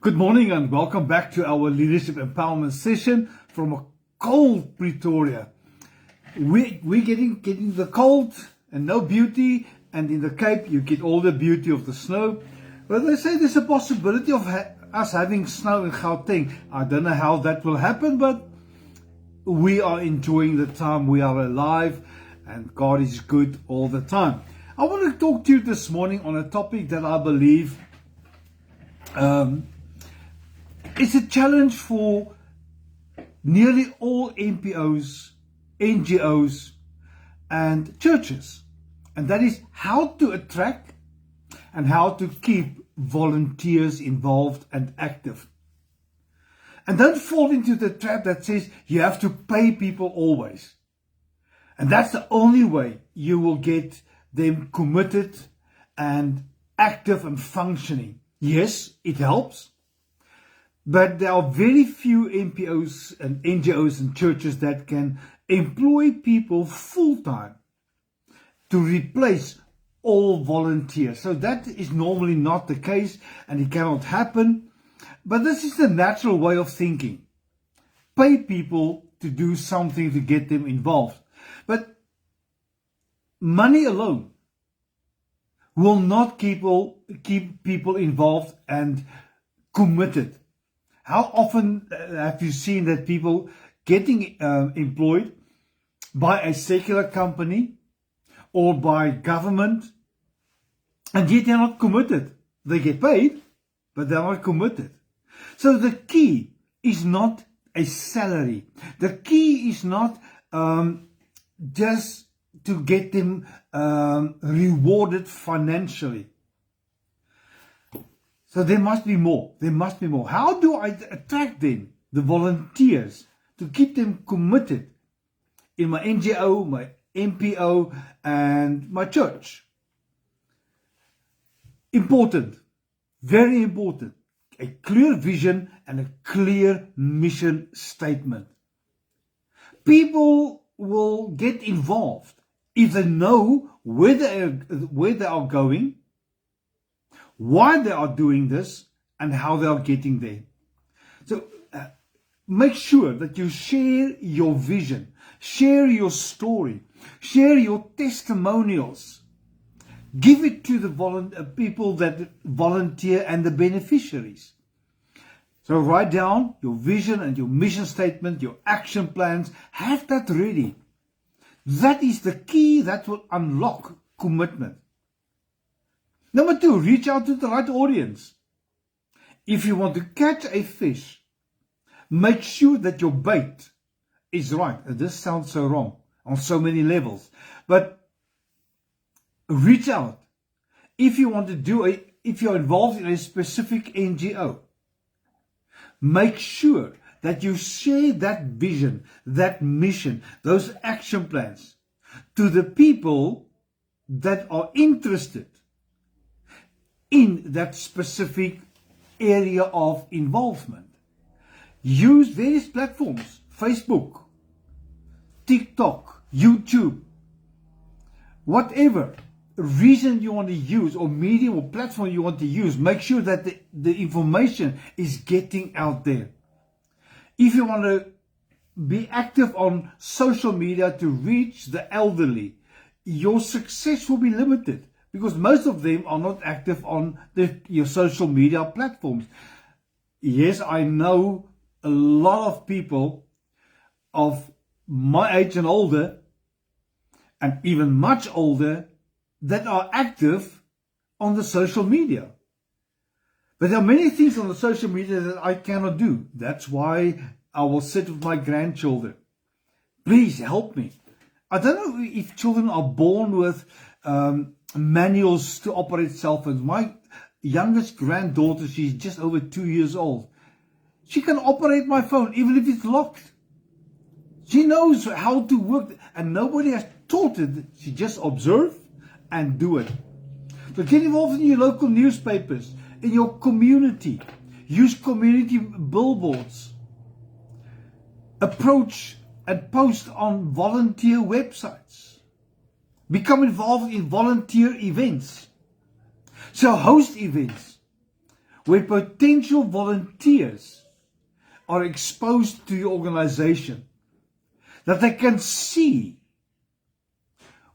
Good morning and welcome back to our Leadership Empowerment session from a cold Pretoria. We're getting the cold and no beauty, and in the Cape you get all the beauty of the snow. But they say there's a possibility of us having snow in Gauteng. I don't know how that will happen, but we are enjoying the time. We are alive and God is good all the time. I want to talk to you this morning on a topic that I believe it's a challenge for nearly all NPOs, NGOs, and churches. And that is how to attract and how to keep volunteers involved and active. And don't fall into the trap that says you have to pay people always. And that's the only way you will get them committed and active and functioning. Yes, it helps. But there are very few NPOs and NGOs and churches that can employ people full-time to replace all volunteers. So that is normally not the case and it cannot happen. But this is the natural way of thinking. Pay people to do something to get them involved. But money alone will not keep people involved and committed. How often have you seen that people getting employed by a secular company or by government, and yet they're not committed? They get paid, but they're not committed. So the key is not a salary. The key is not just to get them rewarded financially. So there must be more. There must be more. How do I attract them, the volunteers, to keep them committed in my NGO, my NPO, and my church? Important. Very important. A clear vision and a clear mission statement. People will get involved if they know where they are going, why they are doing this, and how they are getting there. So make sure that you share your vision, share your story, share your testimonials. Give it to the people that volunteer and the beneficiaries. So write down your vision and your mission statement, your action plans. Have that ready. That is the key that will unlock commitment. Number 2, reach out to the right audience. If you want to catch a fish, make sure that your bait is right. And this sounds so wrong on so many levels. But reach out. If you want to if you're involved in a specific NGO, make sure that you share that vision, that mission, those action plans to the people that are interested in that specific area of involvement. Use various platforms, Facebook, TikTok, YouTube, whatever reason you want to use or medium or platform you want to use, make sure that the information is getting out there. If you want to be active on social media to reach the elderly, your success will be limited because most of them are not active on your social media platforms. Yes, I know a lot of people of my age and older, and even much older, that are active on the social media. But there are many things on the social media that I cannot do. That's why I will sit with my grandchildren. Please help me. I don't know if children are born with manuals to operate cell phones. My youngest granddaughter, she's just over 2 years old. She can operate my phone even if it's locked. She knows how to work, and nobody has taught it. She just observes and do it. So get involved in your local newspapers, in your community. Use community billboards. Approach and post on volunteer websites. Become involved in volunteer events. So host events. where potential volunteers are exposed to your organization, that they can see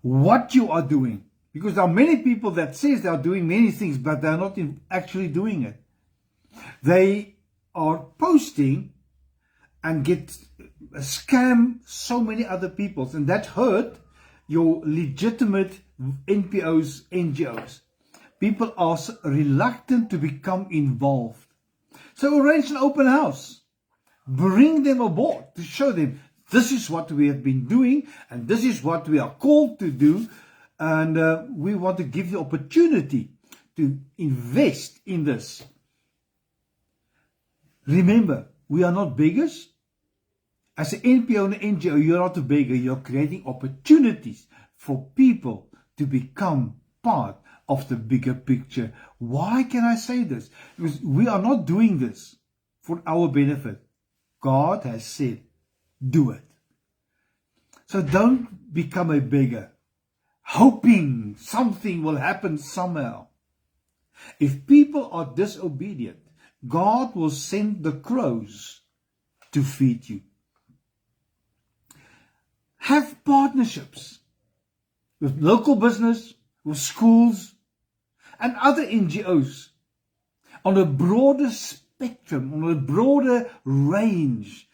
what you are doing. Because there are many people that says they are doing many things, but they are not actually doing it. They are posting and get scam so many other people, and that hurt your legitimate NPOs, NGOs. People are reluctant to become involved. So arrange an open house. Bring them aboard to show them this is what we have been doing and this is what we are called to do. And we want to give the opportunity to invest in this. Remember, we are not beggars. As an NPO and an NGO, you're not a beggar. You're creating opportunities for people to become part of the bigger picture. Why can I say this? Because we are not doing this for our benefit. God has said, do it. So don't become a beggar, hoping something will happen somehow. If people are disobedient, God will send the crows to feed you. Have partnerships with local business, with schools, and other NGOs on a broader spectrum, on a broader range.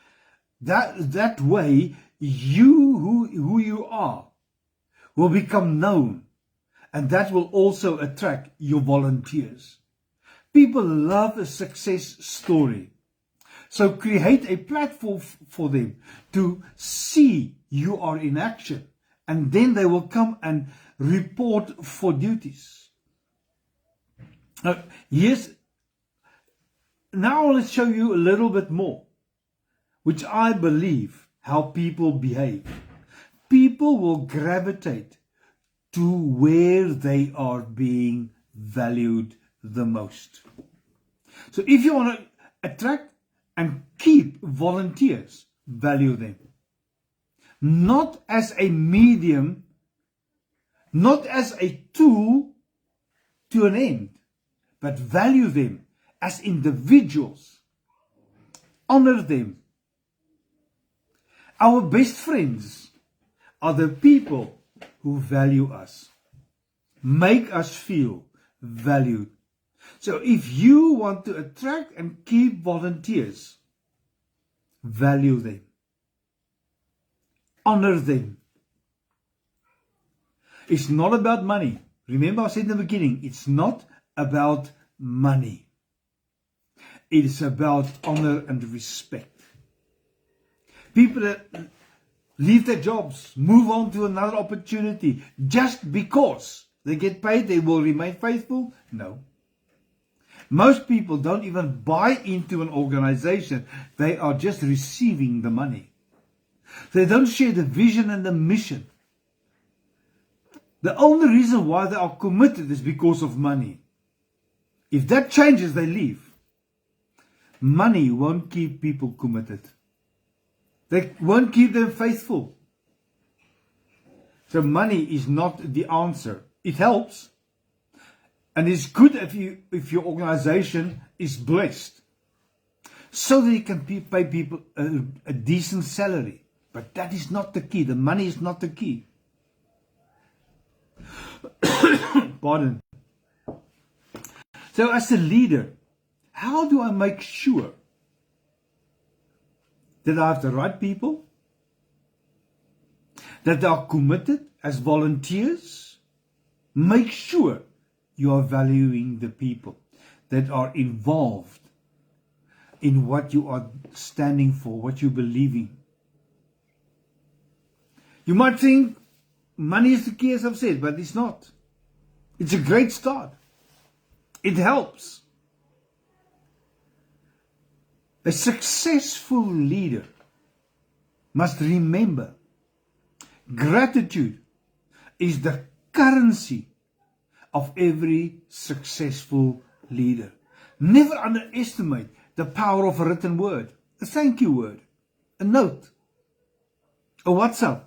That way, you who you are will become known, and that will also attract your volunteers. People love a success story. So create a platform for them to see you are in action, and then they will come and report for duties. Now let's show you a little bit more, which I believe how people behave. People will gravitate to where they are being valued the most. So if you want to attract and keep volunteers, value them. Not as a medium, not as a tool to an end, but value them as individuals. Honor them. Our best friends are the people who value us, make us feel valued. So if you want to attract and keep volunteers, value them. Honor them. It's not about money. Remember I said in the beginning, it's not about money. It is about honor and respect. People that leave their jobs, move on to another opportunity, just because they get paid, they will remain faithful? No. Most people don't even buy into an organization. They are just receiving the money. They don't share the vision and the mission. The only reason why they are committed is because of money. If that changes, they leave. Money won't keep people committed. They won't keep them faithful. So money is not the answer. It helps. And it's good if your organization is blessed, so that you can pay people a decent salary. But that is not the key. The money is not the key. Pardon. So as a leader, how do I make sure that I have the right people, that they are committed as volunteers? Make sure you are valuing the people that are involved in what you are standing for, what you believe in. You might think money is the key, as I've said, but it's not. It's a great start. It helps. A successful leader must remember gratitude is the currency of every successful leader. Never underestimate the power of a written word, a thank you word, a note, a WhatsApp.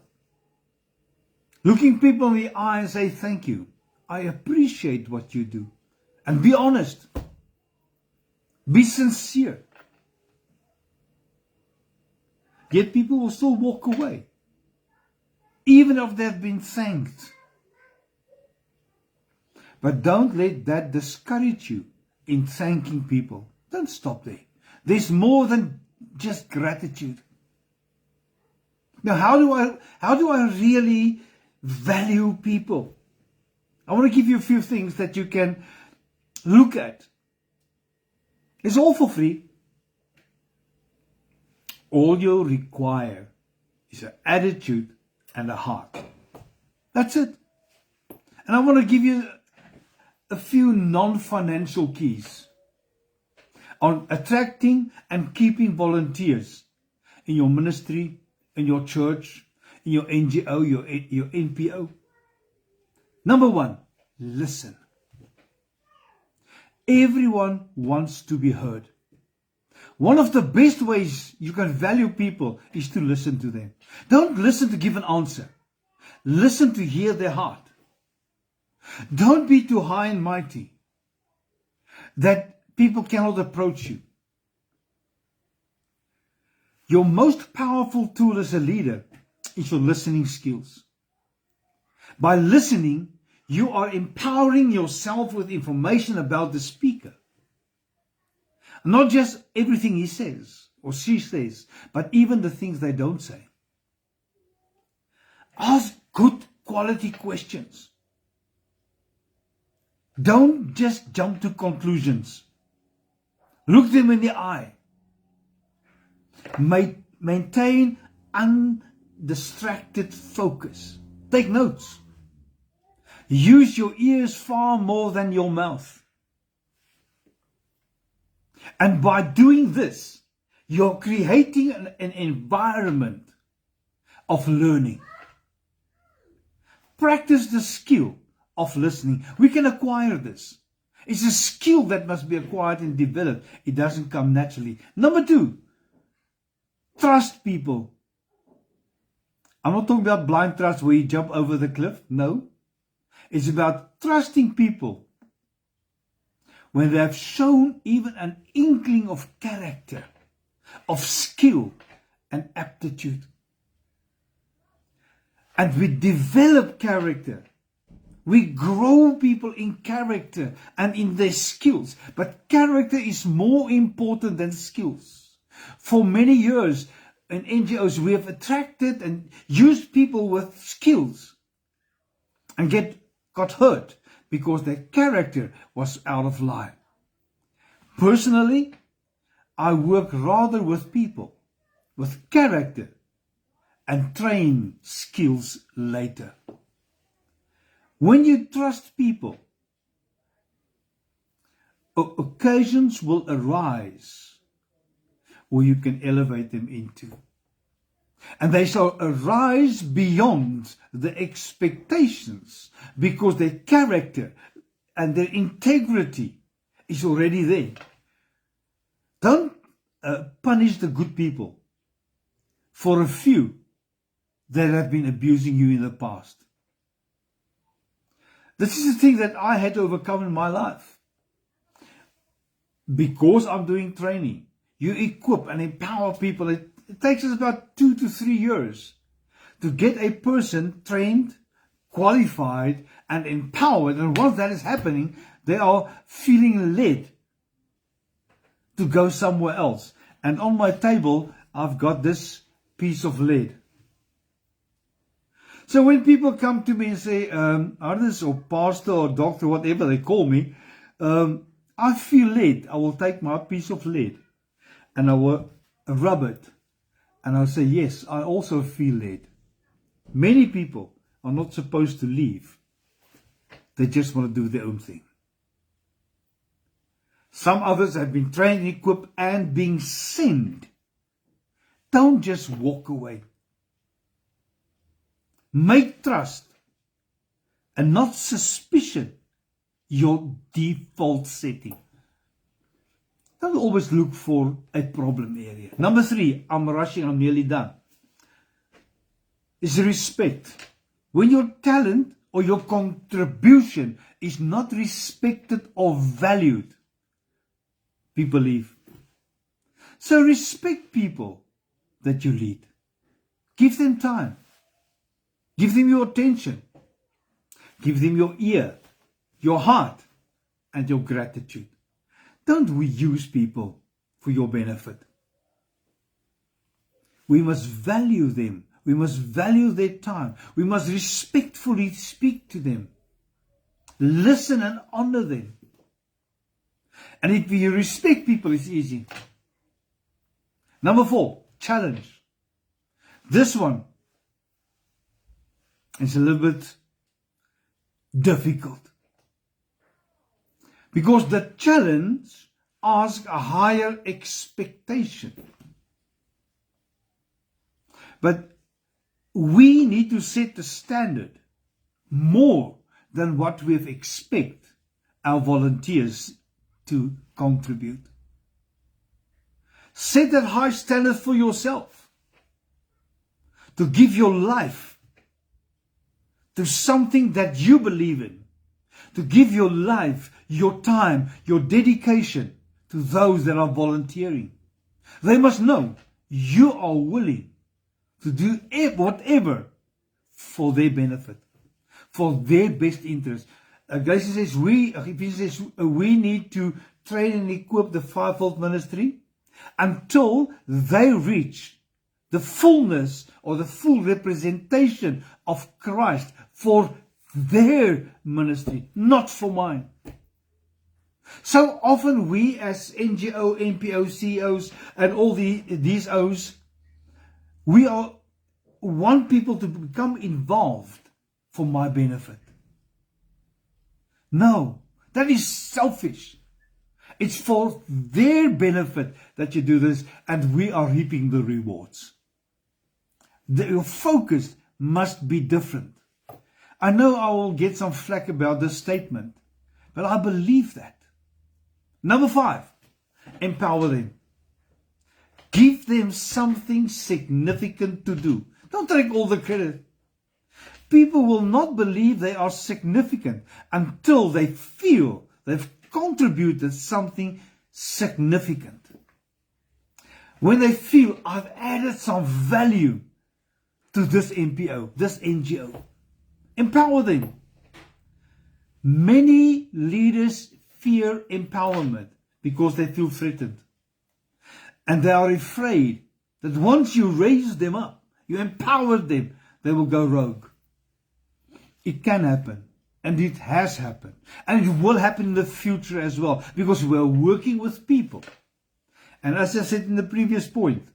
Looking people in the eye and say thank you. I appreciate what you do. And be honest. Be sincere. Yet people will still walk away, even if they've been thanked. But don't let that discourage you in thanking people. Don't stop there. There's more than just gratitude. Now, how do I really value people? I want to give you a few things that you can look at. It's all for free. All you require is an attitude and a heart. That's it. And I want to give you a few non-financial keys on attracting and keeping volunteers in your ministry, in your church, in your NGO, your NPO. Number one, listen. Everyone wants to be heard. One of the best ways you can value people is to listen to them. Don't listen to give an answer. Listen to hear their heart. Don't be too high and mighty that people cannot approach you. Your most powerful tool as a leader is your listening skills. By listening, you are empowering yourself with information about the speaker. Not just everything he says or she says, but even the things they don't say. Ask good quality questions. Don't just jump to conclusions. Look them in the eye. Maintain undistracted focus. Take notes. Use your ears far more than your mouth. And by doing this, you're creating an environment of learning. Practice the skill of listening. We can acquire this. It's a skill that must be acquired and developed. It doesn't come naturally. Number two, trust people. I'm not talking about blind trust where you jump over the cliff. No. It's about trusting people when they have shown even an inkling of character, of skill and aptitude. And we develop character. We grow people in character and in their skills. But character is more important than skills. For many years in NGOs, we have attracted and used people with skills and got hurt because their character was out of line. Personally, I work rather with people with character and train skills later. When you trust people, occasions will arise where you can elevate them into. And they shall arise beyond the expectations because their character and their integrity is already there. Don't punish the good people for a few that have been abusing you in the past. This is the thing that I had to overcome in my life. Because I'm doing training, you equip and empower people. It takes us about 2 to 3 years to get a person trained, qualified, and empowered. And once that is happening, they are feeling led to go somewhere else. And on my table, I've got this piece of lead. So when people come to me and say, artist or pastor or doctor, whatever they call me, I feel led. I will take my piece of lead and I will rub it. And I'll say, yes, I also feel led. Many people are not supposed to leave. They just want to do their own thing. Some others have been trained, equipped, and being sent. Don't just walk away. Make trust and not suspicion your default setting. Don't always look for a problem area. Number 3, I'm rushing, I'm nearly done. Is respect. When your talent or your contribution is not respected or valued, people leave. So respect people that you lead. Give them time. Give them your attention. Give them your ear, your heart, and your gratitude. Don't we use people for your benefit? We must value them. We must value their time. We must respectfully speak to them. Listen and honor them. And if you respect people, it's easy. Number 4, challenge. This one is a little bit difficult. Because the challenge asks a higher expectation. But we need to set the standard more than what we expect our volunteers to contribute. Set that high standard for yourself. To give your life to something that you believe in. To give your life, your time, your dedication to those that are volunteering. They must know you are willing to do whatever for their benefit, for their best interest. Galatians says we need to train and equip the fivefold ministry until they reach the fullness or the full representation of Christ for their ministry, not for mine. So often we as NGO, NPO, CEOs and all these O's, we want people to become involved for my benefit. No, that is selfish. It's for their benefit that you do this, and we are reaping the rewards. Your focus must be different. I know I will get some flack about this statement, but I believe that. Number 5, empower them. Give them something significant to do. Don't take all the credit. People will not believe they are significant until they feel they've contributed something significant. When they feel I've added some value to this NPO, this NGO, empower them. Many leaders fear empowerment because they feel threatened. And they are afraid that once you raise them up, you empower them, they will go rogue. It can happen. And it has happened. And it will happen in the future as well. Because we are working with people. And as I said in the previous point,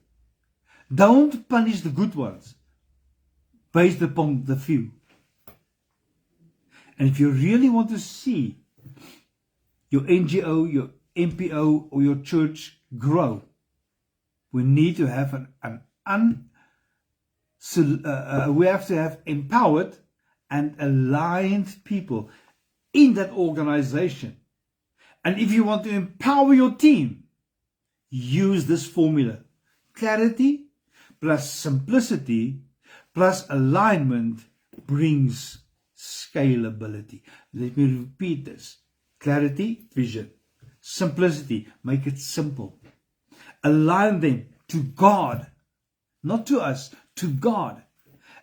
don't punish the good ones based upon the few. And if you really want to see your NGO, your NPO, or your church grow, we need to have we have to have empowered and aligned people in that organization. And if you want to empower your team, use this formula. Clarity plus simplicity plus alignment brings scalability. Let me repeat this. Clarity, vision. Simplicity, make it simple. Align them to God, not to us, to God.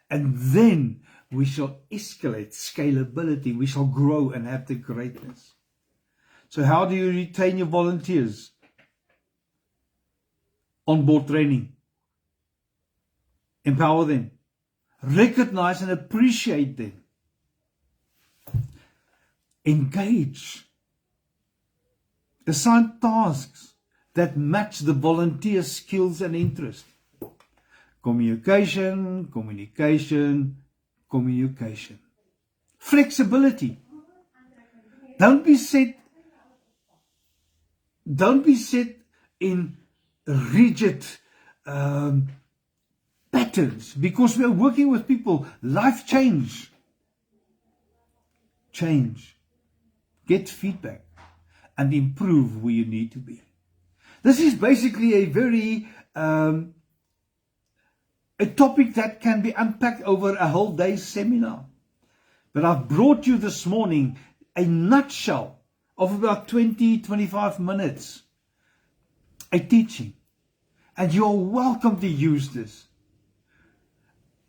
And then we shall escalate scalability. We shall grow and have the greatness. So how do you retain your volunteers? Onboard training. Empower them. Recognize and appreciate them. Engage. Assign tasks that match the volunteer skills and interest. Communication, communication, communication. Flexibility. Don't be set in rigid patterns, because we are working with people. Life change. Get feedback and improve where you need to be. This is basically a very a topic that can be unpacked over a whole day's seminar. But I've brought you this morning a nutshell of about 20-25 minutes a teaching. And you are welcome to use this.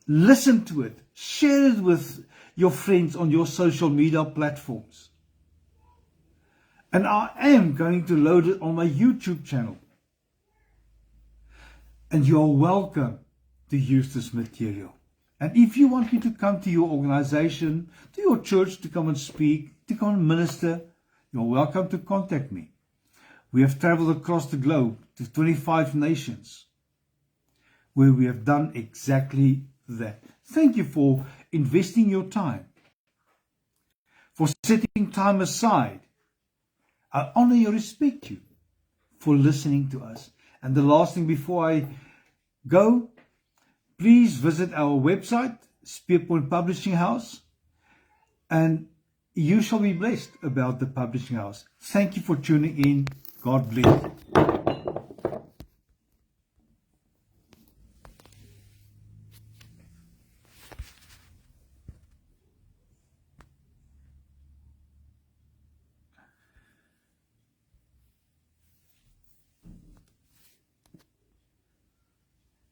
Listen to it. Share it with your friends on your social media platforms. And I am going to load it on my YouTube channel. And you are welcome to use this material. And if you want me to come to your organization, to your church, to come and speak, to come and minister, you're welcome to contact me. We have traveled across the globe to 25 nations where we have done exactly that. Thank you for investing your time, for setting time aside. I honor you, respect you for listening to us. And the last thing before I go, please visit our website, Spearpoint Publishing House, and you shall be blessed about the publishing house. Thank you for tuning in. God bless you.